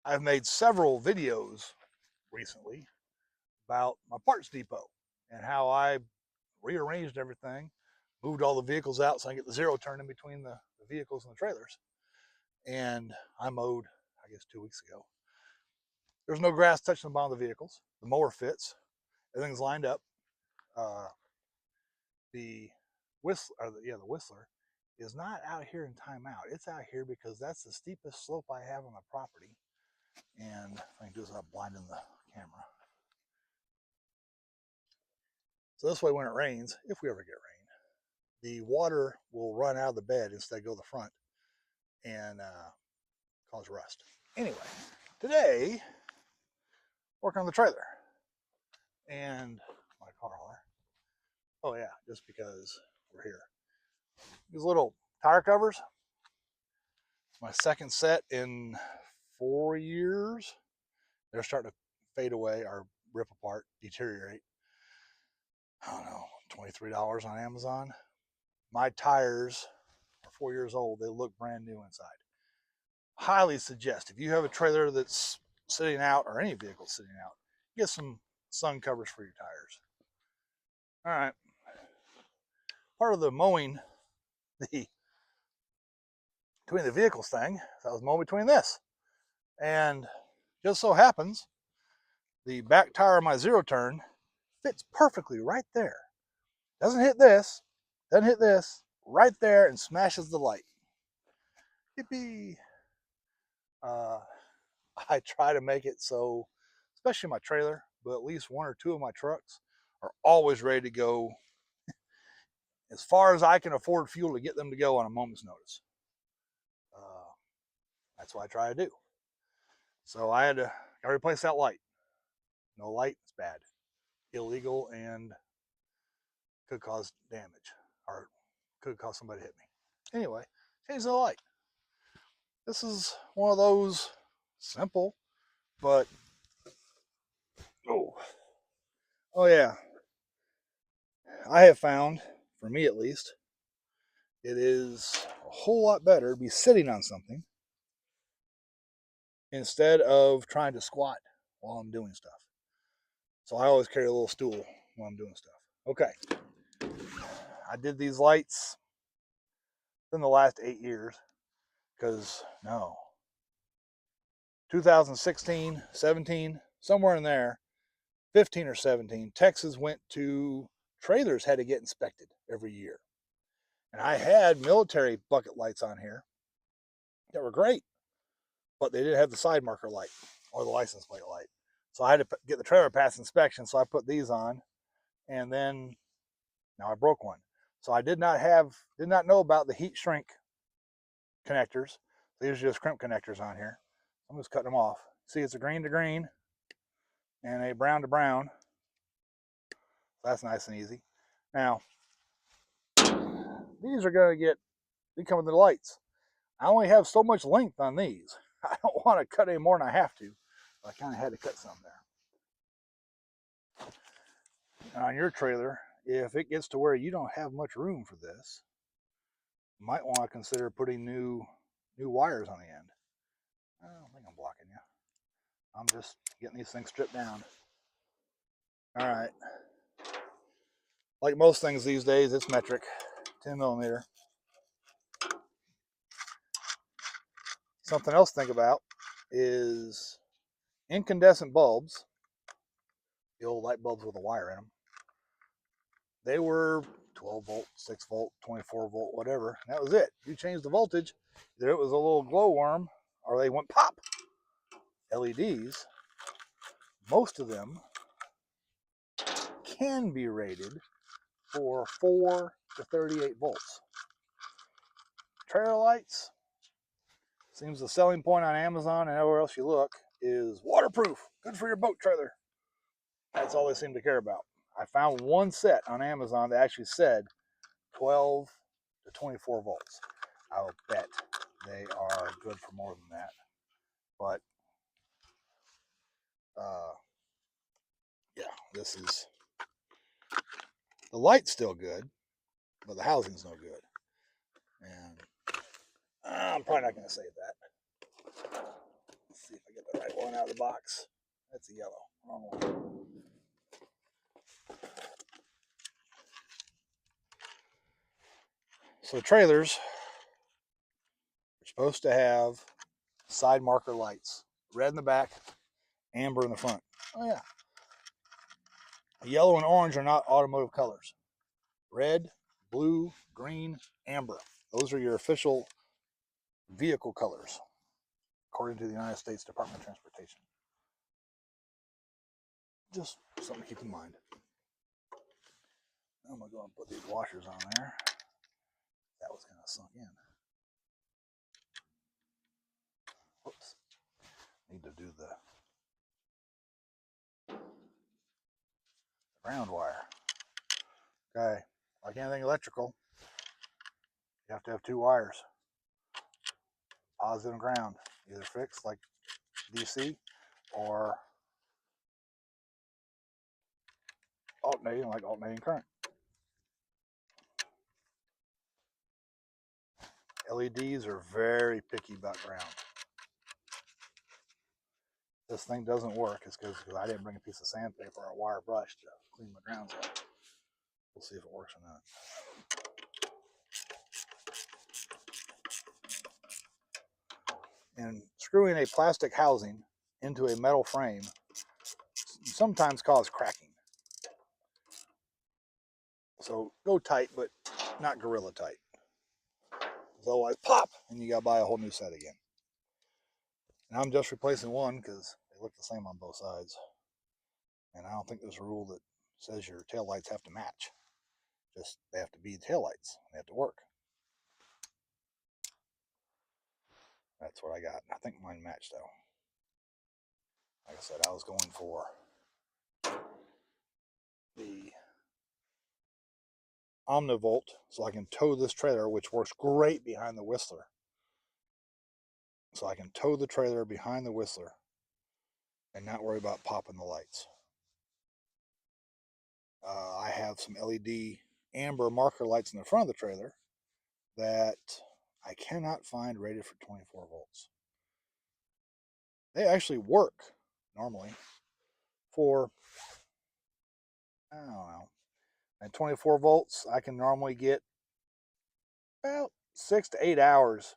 I've made several videos recently about my parts depot and how I rearranged everything, moved all the vehicles out so I can get the zero turn in between the vehicles and the trailers. And I mowed, I guess, 2 weeks ago. There's no grass touching the bottom of the vehicles. The mower fits. Everything's lined up. Uh, the the Whistler is not out here in timeout. It's out here because that's the steepest slope I have on the property. And I can do this without blinding the camera. So this way, when it rains, if we ever get rain, the water will run out of the bed instead of go to the front and cause rust. Anyway, today, working on the trailer and my car hauler. Oh yeah, just because we're here. These little tire covers. It's my second set in 4 years. They're starting to fade away or rip apart, deteriorate. I don't know, $23 on Amazon. My tires are 4 years old. They look brand new inside. Highly suggest if you have a trailer that's sitting out or any vehicle sitting out, get some sun covers for your tires. All right. Part of the mowing the between the vehicles thing, so I was mowing between this. And just so happens the back tire of my zero turn fits perfectly right there. Doesn't hit this, right there, and smashes the light. Yippee. Uh, I try to make it so, especially my trailer, but at least one or two of my trucks are always ready to go as far as I can afford fuel to get them to go on a moment's notice. That's what I try to do. So I had to replace that light. No light, it's bad, illegal, and could cause damage or could cause somebody to hit me. Anyway, change the light. This is one of those simple, but oh yeah, I have found, for me at least, it is a whole lot better to be sitting on something instead of trying to squat while I'm doing stuff. So I always carry a little stool while I'm doing stuff. Okay. I did these lights in the last 8 years because, no, 2016, 17, somewhere in there, 15 or 17, Texas went to trailers had to get inspected every year. And I had military bucket lights on here that were great, but they didn't have the side marker light or the license plate light. So I had to get the trailer pass inspection. So I put these on, and then now I broke one. So I did not know about the heat shrink connectors. These are just crimp connectors on here. I'm just cutting them off. See, it's a green to green and a brown to brown. That's nice and easy. Now, these are going to become the lights. I only have so much length on these. I don't want to cut any more than I have to. But I kind of had to cut some there. And on your trailer, if it gets to where you don't have much room for this, you might want to consider putting new wires on the end. I don't think I'm blocking you. I'm just getting these things stripped down. All right. Like most things these days, it's metric, 10 millimeter. Something else to think about is incandescent bulbs, the old light bulbs with a wire in them. They were 12 volt, 6 volt, 24 volt, whatever. And that was it. You changed the voltage, either it was a little glowworm or they went pop. LEDs, most of them can be rated for 4 to 38 volts. Trailer lights, seems the selling point on Amazon and everywhere else you look is waterproof, good for your boat trailer. That's all they seem to care about. I found one set on Amazon that actually said 12 to 24 volts. I'll bet they are good for more than that. But yeah, this is, the light's still good, but the housing's no good. And I'm probably not going to save that. see if I get the right one out of the box. That's a yellow. Wrong one. So trailers are supposed to have side marker lights. Red in the back, amber in the front. Oh yeah. Yellow and orange are not automotive colors. Red, blue, green, amber. Those are your official vehicle colors, according to the United States Department of Transportation. Just something to keep in mind. I'm going to go and put these washers on there. That was kind of sunk in. Whoops. Need to do the ground wire. Okay, like anything electrical, you have to have two wires, positive and ground, either fixed like DC or alternating like alternating current. LEDs are very picky about ground. This thing doesn't work is because I didn't bring a piece of sandpaper or a wire brush to clean my grounds up. We'll see if it works or not. And screwing a plastic housing into a metal frame sometimes causes cracking. So go tight, but not gorilla tight. Otherwise, pop, and you got to buy a whole new set again. And I'm just replacing one because they look the same on both sides. And I don't think there's a rule that says your tail lights have to match. Just they have to be tail lights. They have to work. That's what I got. I think mine matched though. Like I said, I was going for the Omnivolt so I can tow this trailer, which works great behind the Whistler. So I can tow the trailer behind the Whistler and not worry about popping the lights. I have some LED amber marker lights in the front of the trailer that I cannot find rated for 24 volts. They actually work normally for, I don't know, at 24 volts, I can normally get about 6 to 8 hours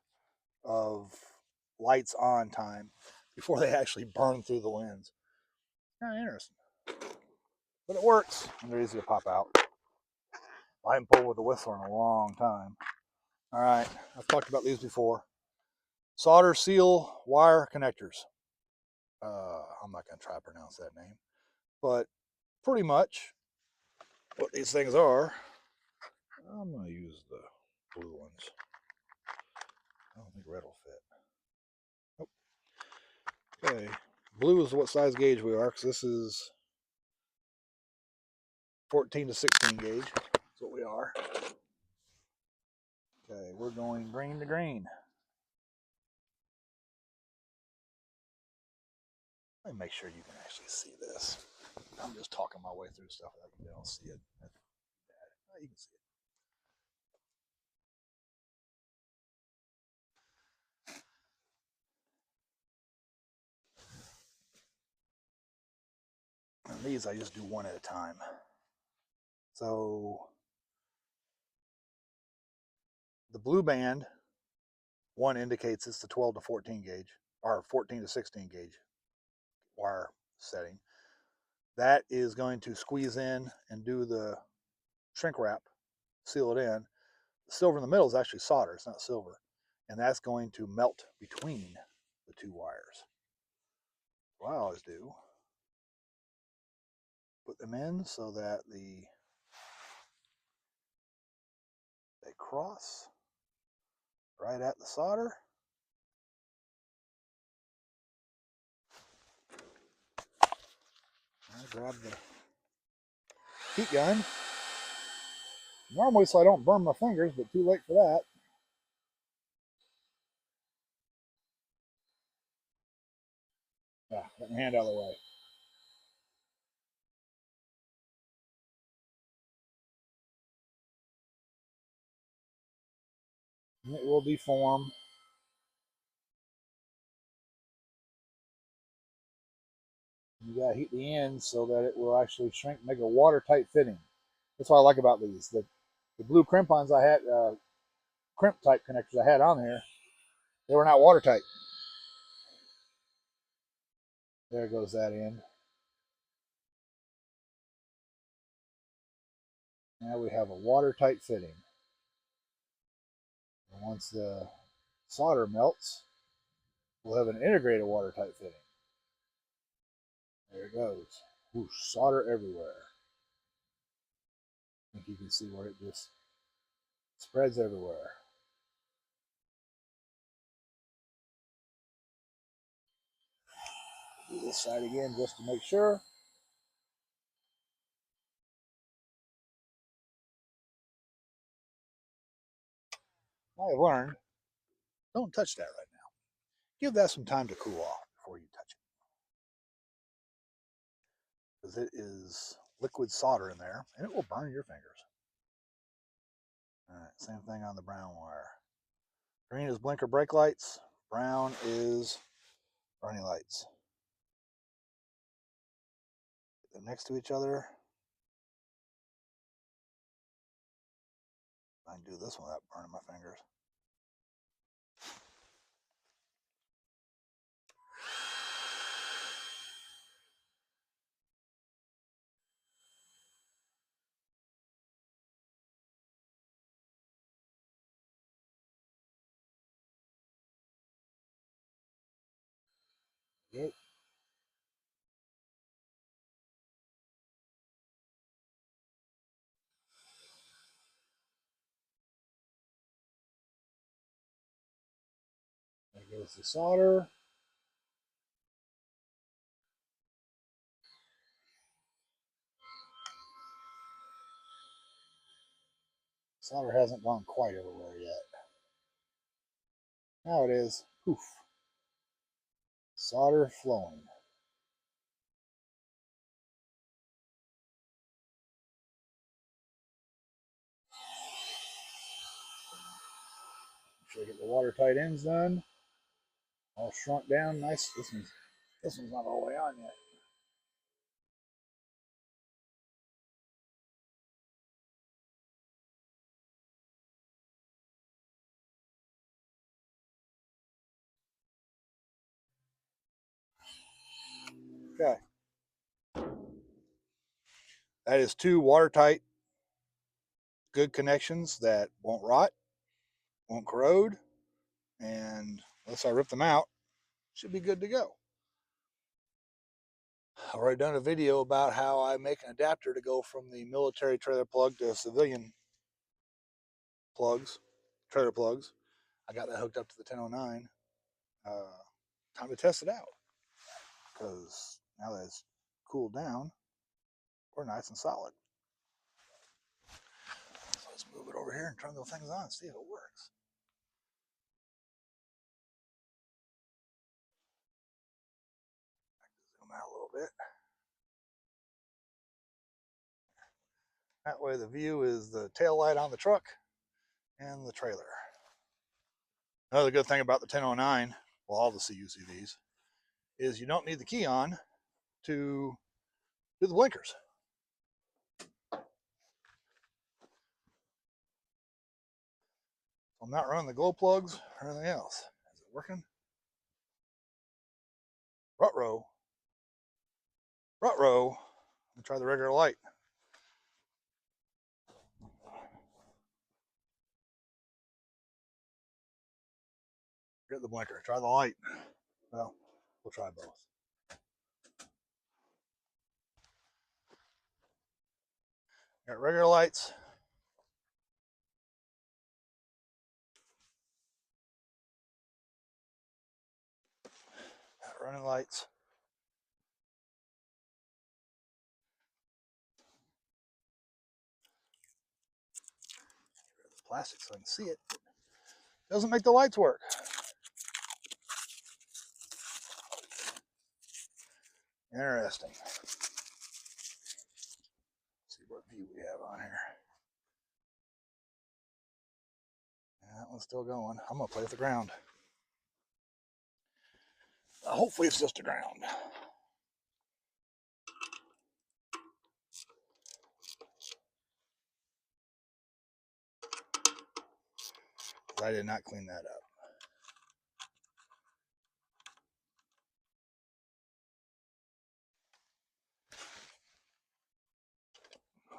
of lights on time before they actually burn through the lens. Kind of interesting. But it works, and they're easy to pop out. I haven't pulled with a Whistler in a long time. All right, I've talked about these before. Solder seal wire connectors. I'm not going to try to pronounce that name, but pretty much what these things are. I'm going to use the blue ones. I don't think red will fit. Nope. Okay, blue is what size gauge we are, because this is 14 to 16 gauge. That's what we are. Okay, we're going green to green. Let me make sure you can actually see this. I'm just talking my way through stuff that you don't see it. You can see it. And these I just do one at a time. So the blue band, one indicates it's the 12 to 14 gauge, or 14 to 16 gauge wire setting. That is going to squeeze in and do the shrink wrap, seal it in. The silver in the middle is actually solder, it's not silver. And that's going to melt between the two wires. What I always do, put them in so that they cross right at the solder. I grab the heat gun. Normally so I don't burn my fingers, but too late for that. Yeah, get my hand out of the way. And it will deform. You gotta heat the ends so that it will actually shrink, make a watertight fitting. That's what I like about these. The blue crimp-ons I had, crimp type connectors I had on there, they were not watertight. There goes that end. Now we have a watertight fitting. And once the solder melts, we'll have an integrated watertight fitting. There it goes. Whoosh, solder everywhere. I think you can see where it just spreads everywhere. Do this side again just to make sure. I have learned, don't touch that right now. Give that some time to cool off before you touch it. Because it is liquid solder in there and it will burn your fingers. All right, same thing on the brown wire. Green is blinker brake lights, brown is running lights. They're next to each other. I can do this without burning my fingers. Yep. There goes the solder. Solder hasn't gone quite everywhere yet. Now it is. Poof. Solder flowing. Make sure I get the watertight ends done. All shrunk down nice. This one's not all the way on yet. Okay. That is two watertight, good connections that won't rot, won't corrode, and unless I rip them out, should be good to go. I've already done a video about how I make an adapter to go from the military trailer plug to civilian plugs, trailer plugs. I got that hooked up to the 1009. Time to test it out because now that it's cooled down, we're nice and solid. So let's move it over here and turn those things on and see if it works. Zoom out a little bit. That way the view is the tail light on the truck and the trailer. Another good thing about the 1009, well, all the CUCVs, is you don't need the key on to do the blinkers. I'm not running the glow plugs or anything else. Is it working? Rut-row. Rut-row. Let me try the regular light. Forget the blinker. Try the light. Well, we'll try both. Got regular lights. Got running lights. Get rid of the plastic so I can see it. Doesn't make the lights work. Interesting. Let's see what view we have on here. Yeah, that one's still going. I'm gonna play with the ground. Hopefully it's just a ground. I did not clean that up.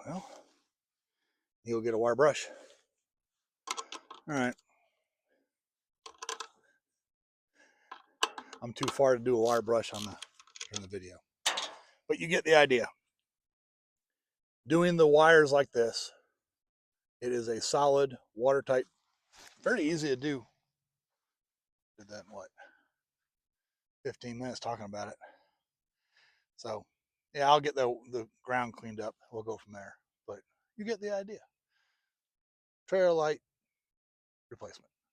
Well, you'll get a wire brush. All right. I'm too far to do a wire brush on during the video, but you get the idea. Doing the wires like this, it is a solid, watertight, very easy to do. Did that in what? 15 minutes talking about it. So, yeah, I'll get the ground cleaned up. We'll go from there. But you get the idea. Trailer light replacement.